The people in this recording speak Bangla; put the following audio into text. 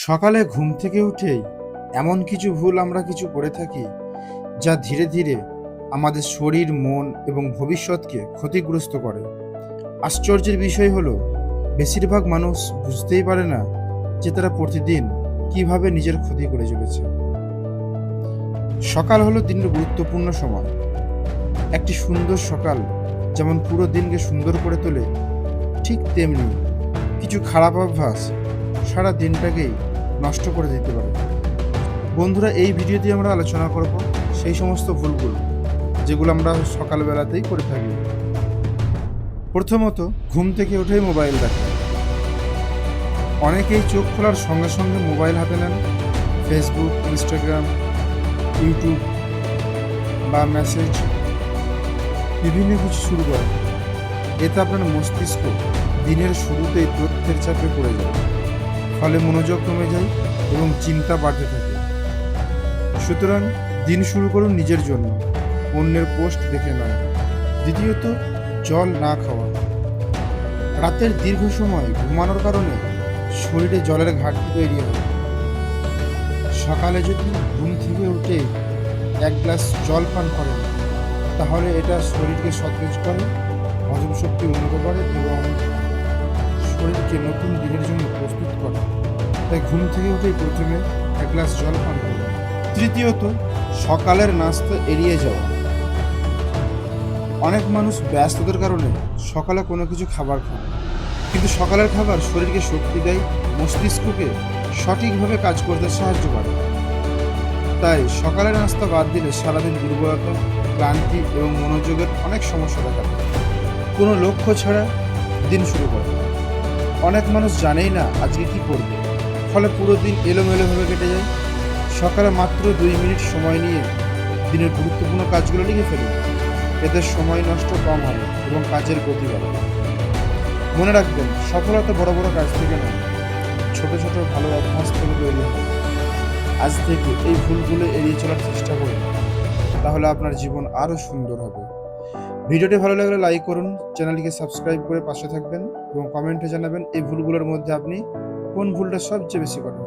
সকালে ঘুম থেকে উঠেই এমন কিছু ভুল আমরা করে থাকি যা ধীরে ধীরে আমাদের শরীর, মন এবং ভবিষ্যৎকে ক্ষতিগ্রস্ত করে। আশ্চর্যের বিষয় হলো বেশিরভাগ মানুষ বুঝতেই পারে না যে তারা প্রতিদিন কিভাবে নিজের ক্ষতি করে চলেছে। সকাল হলো দিনের গুরুত্বপূর্ণ সময়। একটি সুন্দর সকাল যেমন পুরো দিনকে সুন্দর করে তোলে, ঠিক তেমনি কিছু খারাপ অভ্যাস সারা দিনটাকেই নষ্ট করে দিতে পারে। বন্ধুরা, এই ভিডিওতে আমরা আলোচনা করব সেই সমস্ত ভুলগুলো যেগুলো আমরা সকালবেলাতেই করে থাকি। প্রথমত, ঘুম থেকে উঠেই মোবাইল দেখা। অনেকেই চোখ খোলার সঙ্গে সঙ্গে মোবাইল হাতে নেন, ফেসবুক, ইনস্টাগ্রাম, ইউটিউব বা মেসেজ বিভিন্ন কিছু শুরু করেন। এতে আপনার মস্তিষ্ক দিনের শুরুতেই তথ্যের চাপে পড়ে যায়, ফলে মনোযোগ কমে যায় এবং চিন্তা বাড়তে থাকে। সুতরাং দিন শুরু করুন নিজের জন্য, অন্যের পোস্ট দেখে নয়। দ্বিতীয়ত, জল না খাওয়া। রাতের দীর্ঘ সময় ঘুমানোর কারণে শরীরে জলের ঘাটতি তৈরি হয়। সকালে যদি ঘুম থেকে উঠে এক গ্লাস জল পান করেন, তাহলে এটা শরীরকে সতেজ করে, হজম শক্তি উন্নত করে এবং শরীরকে নতুন দিনের জন্য প্রস্তুত করে। তাই ঘুম থেকে উঠেই প্রথমে এক গ্লাস জল পান করুন। তৃতীয়ত, সকালের নাস্তা এড়িয়ে যাওয়া। অনেক মানুষ ব্যস্ততার কারণে সকালে কোনো কিছু খাবার খান, কিন্তু সকালের খাবার শরীরকে শক্তি দেয়, মস্তিষ্ককে সঠিকভাবে কাজ করতে সাহায্য করে। তাই সকালের নাস্তা বাদ দিলে সারাদিন দুর্বলতা, ক্লান্তি এবং মনোযোগের অনেক সমস্যা দেখা দেয়। কোনো লক্ষ্য ছাড়া দিন শুরু করে। অনেক মানুষ জানেই না আজকে কি করবে, ফলে পুরো দিন এলোমেলোভাবে কেটে যায়। সকালে মাত্র 2 মিনিট সময় নিয়ে দিনের গুরুত্বপূর্ণ কাজগুলো লিখে ফেলুন। এতে সময় নষ্ট কম হবে এবং কাজের গতি বাড়বে। মনে রাখবেন, সফলতা বড় বড় কাজ থেকে নয়, ছোট ছোট ভালো অভ্যাস থেকে তৈরি হবে। আজ থেকে এই ভুলগুলো এড়িয়ে চলার চেষ্টা করুন, তাহলে আপনার জীবন আরও সুন্দর হবে। ভিডিওটি ভালো লাগলে লাইক করুন, চ্যানেলটিকে সাবস্ক্রাইব করে পাশে থাকবেন এবং কমেন্টে জানাবেন এই ভুলগুলোর মধ্যে আপনি কোন ভুলটা সবচেয়ে বেশি করেন।